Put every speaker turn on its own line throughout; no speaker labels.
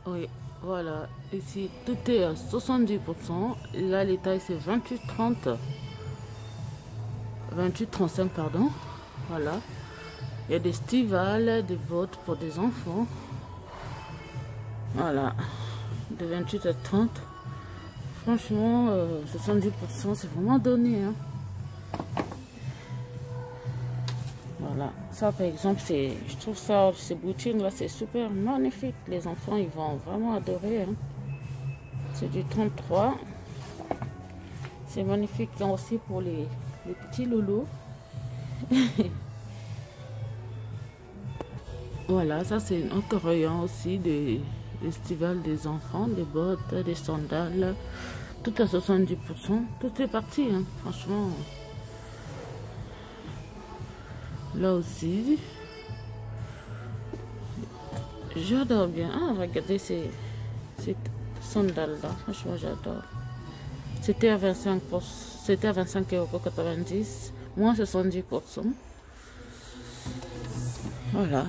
Oui, voilà. Ici, tout est à 70%. Là, les tailles, c'est 28-30. 28-35, pardon. Voilà. Il y a des stivales, des bottes pour des enfants. Voilà. De 28 à 30. Franchement, 70%, c'est vraiment donné. Hein. Voilà. Ça, par exemple, je trouve ça, ces boutiques-là, c'est super magnifique. Les enfants, ils vont vraiment adorer. Hein. C'est du 33. C'est magnifique là aussi pour les petits loulous. Voilà, ça c'est un autre rayon aussi des festivals des enfants, des bottes, des sandales. Tout à 70%. Tout est parti, hein, franchement. Là aussi. J'adore bien. Ah, regardez ces sandales-là. Franchement, j'adore. C'était à 25%. C'était à 25,90 €, moins 70%. Voilà.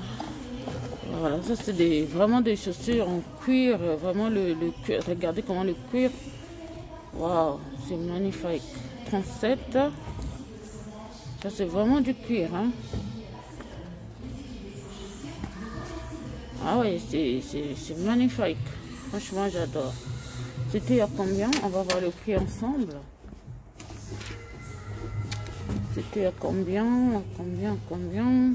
Voilà, ça c'est vraiment des chaussures en cuir. Vraiment le cuir. Regardez comment le cuir. Waouh, c'est magnifique. 37. Ça c'est vraiment du cuir. Hein. Ah ouais, c'est magnifique. Franchement, j'adore. C'était à combien? On va voir le prix ensemble. C'était à combien? Combien?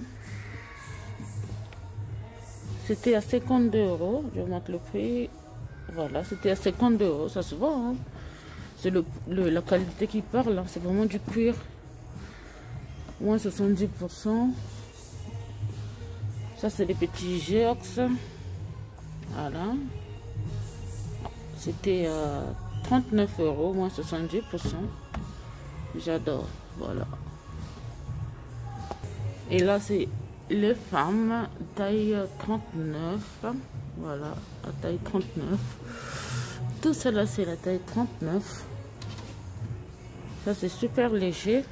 C'était à 52 €. Je montre le prix. Voilà, c'était à 52 €. Ça se voit. Hein. C'est la qualité qui parle. Hein. C'est vraiment du cuir. Moins 70%. Ça, c'est des petits jerks. Voilà. C'était à 39 €, moins 70%. J'adore. Voilà. Et là, c'est les femmes, taille 39. Voilà, la taille 39. Tout cela, c'est la taille 39. Ça, c'est super léger.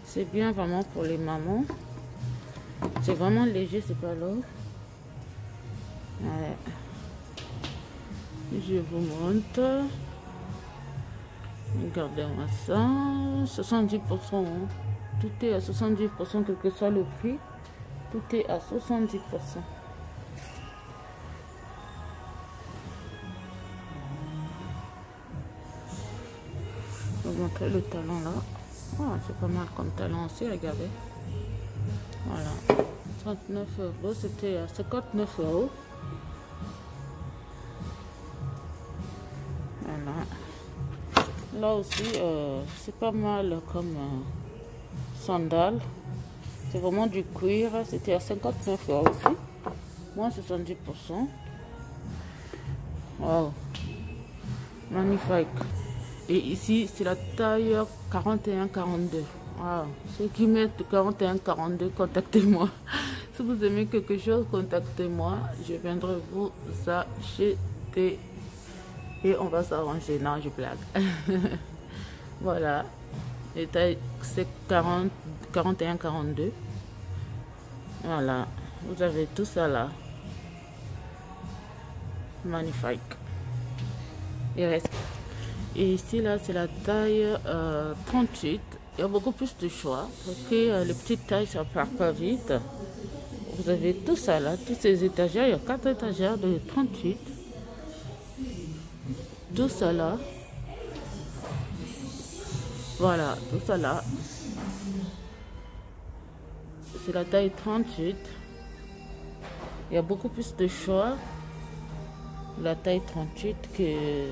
C'est bien vraiment pour les mamans. C'est vraiment léger, c'est pas lourd. Ouais. Je vous montre. Regardez-moi ça. 70%. Hein. Tout est à 70%, quel que soit le prix. Tout est à 70%. Je vais vous montrer le talon là. Oh, c'est pas mal comme talon aussi, regardez. Voilà. 39 €, c'était à 59 €. Voilà. Là aussi, c'est pas mal comme sandales. C'est vraiment du cuir. C'était à 59 € aussi. Moins 70%. Wow. Magnifique. Et ici, c'est la taille 41-42. Wow. Ceux qui mettent 41-42, contactez-moi. Si vous aimez quelque chose, contactez-moi. Je viendrai vous acheter. Et on va s'arranger. Non, je blague. Voilà. Les tailles, c'est 41-42. Voilà. Vous avez tout ça là. Magnifique. Et ici, là, c'est la taille 38. Il y a beaucoup plus de choix. Parce que les petites tailles, ça part pas vite. Vous avez tout ça là. Toutes ces étagères. Il y a 4 étagères de 38. Tout ça là. Voilà, tout ça là. C'est la taille 38. Il y a beaucoup plus de choix. La taille 38 que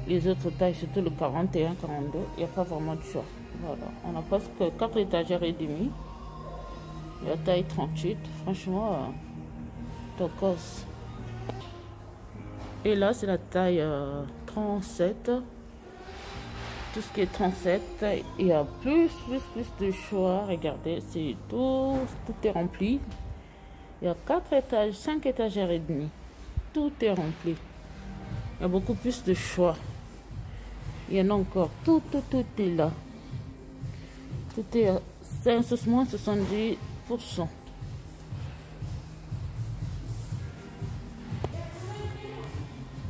les autres tailles, surtout le 41-42. Il n'y a pas vraiment de choix. Voilà, on a presque 4 étagères et demi. La taille 38, franchement, tocos. Et là, c'est la taille 37. Tout ce qui est 37, il y a plus de choix. Regardez, c'est tout est rempli. Il y a 4 étages, 5 étagères et demi. Tout est rempli. Il y a beaucoup plus de choix. Il y en a encore. Tout est là. Tout est à moins 70%.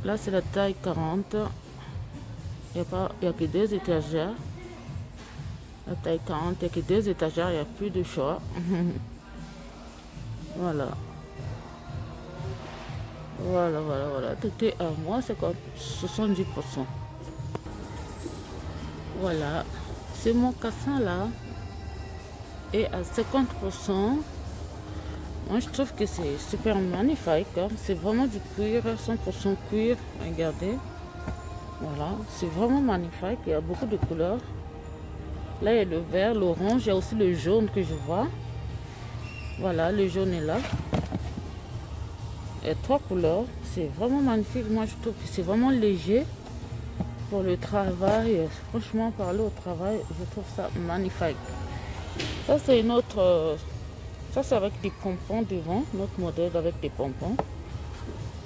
Là, c'est la taille 40. Il n'y a que 2 étagères. La taille 40, il n'y a que 2 étagères, il n'y a plus de choix. Voilà. Voilà. Tout est à moi, c'est comme 70%. Voilà. C'est mon cassin là. Et à 50%. Moi, je trouve que c'est super magnifique. Hein. C'est vraiment du cuir, 100% cuir. Regardez. Voilà. C'est vraiment magnifique. Il y a beaucoup de couleurs. Là, il y a le vert, l'orange. Il y a aussi le jaune que je vois. Voilà, le jaune est là. Il y a 3 couleurs. C'est vraiment magnifique. Moi, je trouve que c'est vraiment léger pour le travail. Franchement, parler au travail, je trouve ça magnifique. Ça, c'est une autre... Ça, c'est avec des pompons devant. Notre modèle avec des pompons.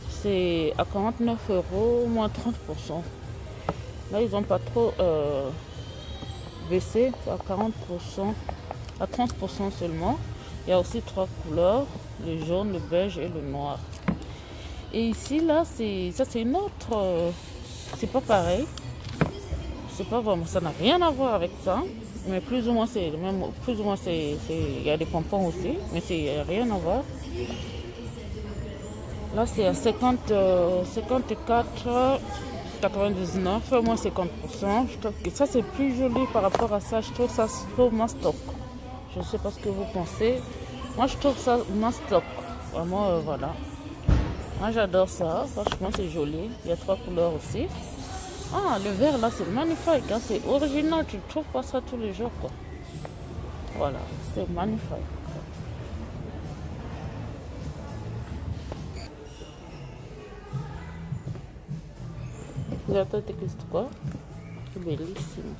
C'est à 49 €, moins 30%. Là, ils n'ont pas trop baissé. C'est à 40%, à 30% seulement. Il y a aussi 3 couleurs. Le jaune, le beige et le noir. Et ici, là, c'est une autre... c'est pas pareil. C'est pas vraiment... Ça n'a rien à voir avec ça. Mais plus ou moins, c'est même... Plus ou moins, il y a des pompons aussi. Mais il n'y a rien à voir. Là, c'est à 54,99, moins 50%. Je trouve que ça, c'est plus joli par rapport à ça. Je trouve ça trop mastoc. Je ne sais pas ce que vous pensez. Moi, je trouve ça mastoc. Vraiment, voilà. Moi, j'adore ça. Franchement, c'est joli. Il y a 3 couleurs aussi. Ah, le vert, là, c'est magnifique. Hein. C'est original. Tu ne trouves pas ça tous les jours, quoi. Voilà. C'est magnifique. Guardate questo qua. Che bellissimo.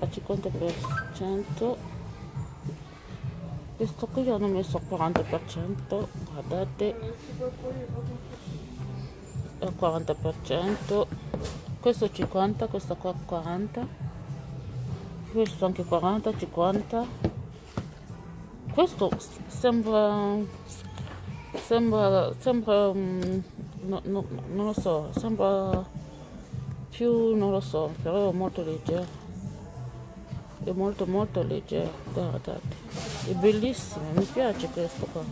A 50%. Questo qui hanno messo al 40%, guardate, al 40%, questo 50, questo qua 40, questo anche 40, 50, questo sembra non lo so, sembra più, non lo so, però è molto leggero, è molto leggero, guardate. È bellissima, mi piace questo qua,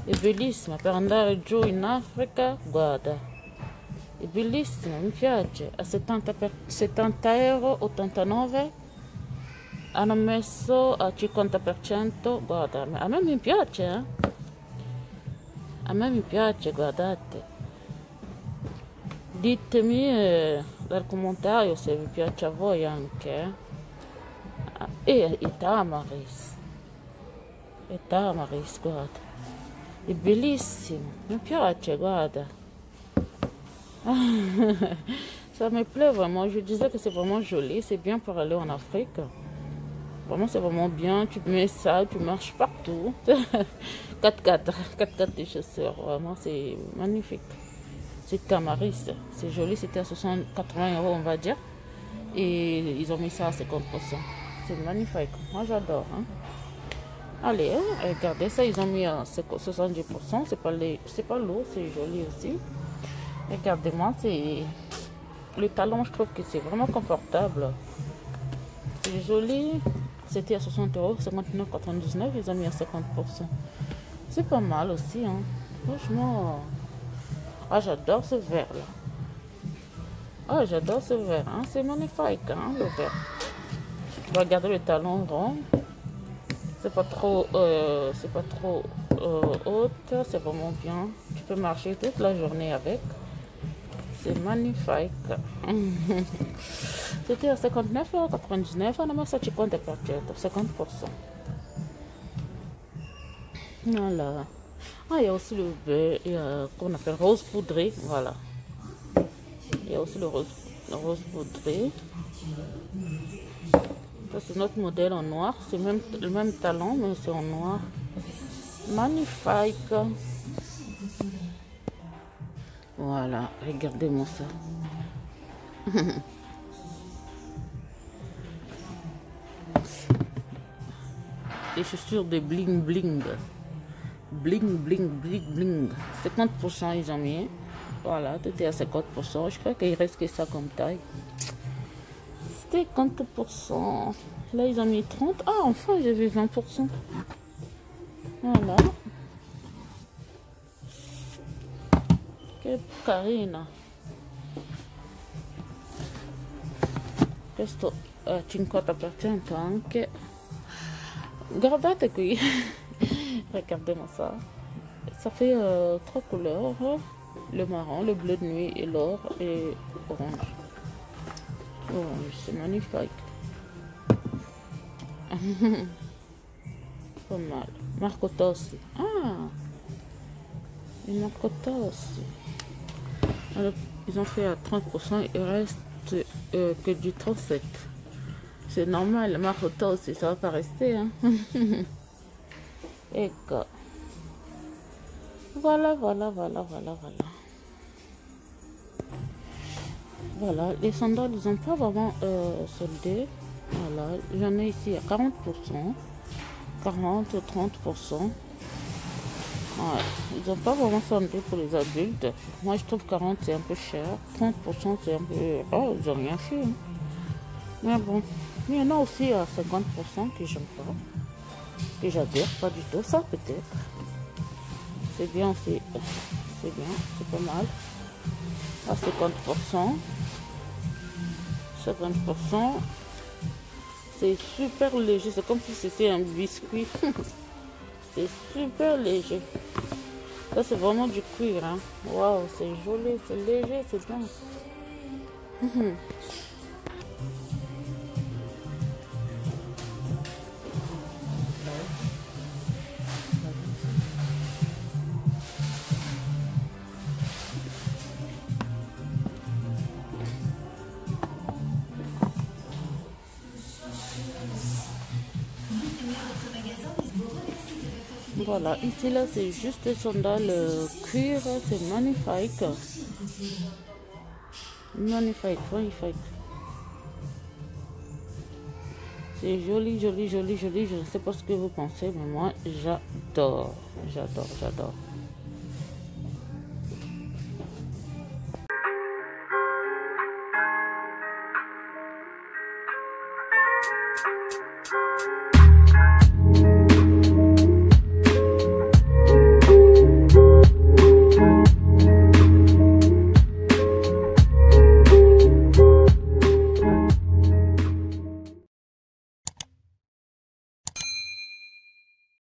è bellissima per andare giù in Africa, guarda, è bellissima, mi piace. A 70,89 € hanno messo a 50%, guarda, a me mi piace, a me mi piace, guardate. Ditemi dal commentario se vi piace a voi anche, e Tamaris. E Tamaris, guarda, è bellissimo, mi piace, guarda. Ça me plaît vraiment, je disais que c'est vraiment joli, c'est bien pour aller en Afrique. Vraiment, c'est vraiment bien, tu mets ça, tu marches partout. 4x4 des chaussures, vraiment, c'est magnifique. C'est Tamaris, c'est joli, c'était à 80 € on va dire. Et ils ont mis ça à 50%. C'est magnifique, moi j'adore. Hein. Allez, regardez ça, ils ont mis à 70%, c'est pas lourd, c'est joli aussi. Regardez-moi, c'est le talon, je trouve que c'est vraiment confortable. C'est joli, c'était à 60 €, 59,99, ils ont mis à 50%. C'est pas mal aussi, hein. Franchement, ah, j'adore ce vert là. Ah, j'adore ce vert, hein. C'est magnifique, hein, le vert. Regardez le talon rond. C'est pas trop haute, c'est vraiment bien. Tu peux marcher toute la journée avec. C'est magnifique. C'était à 59,99 €, on a mis ça 50%. Voilà. Ah, il y a aussi le qu'on appelle rose poudré, voilà. Il y a aussi le rose poudré. Ça, c'est notre modèle en noir. C'est le même talon, mais c'est en noir. Magnifique. Voilà, regardez-moi ça. Les chaussures de bling bling. bling, bling, bling, bling. 50% ils ont mis. Voilà, tout est à 50%. Je crois qu'il reste que ça comme taille. 50%. Là, ils ont mis 30. Ah, enfin, j'ai vu 20%. Voilà. Che carina. Questo 50% anche. Guardate qui. Regardez-moi ça. Ça fait 3 couleurs. Le marron, le bleu de nuit et l'or et orange. Orange, c'est magnifique. Pas mal. Marco Tossi. Ah, et Marco Tossi. Alors, ils ont fait à 30%, il reste que du 37. C'est normal, Marco Tossi, ça va pas rester. Hein? Ecco. Voilà. Voilà, les sandales, ils n'ont pas vraiment soldé. Voilà, j'en ai ici à 40%, 40, 30%. Ouais, ils n'ont pas vraiment soldé pour les adultes. Moi, je trouve 40 c'est un peu cher. 30% c'est un peu... Oh, ils n'ont rien fait. Hein. Mais bon, il y en a aussi à 50% que j'aime pas. Que j'adore pas du tout. Ça, peut-être. C'est bien aussi. C'est bien, c'est pas mal. À 50%. 50%. C'est super léger. C'est comme si c'était un biscuit. C'est super léger. Ça, c'est vraiment du cuir. Hein. Waouh, c'est joli, c'est léger, c'est bien. Voilà, ici là c'est juste des sandales cuir, c'est magnifique. Magnifique. C'est joli. Je ne sais pas ce que vous pensez, mais moi j'adore.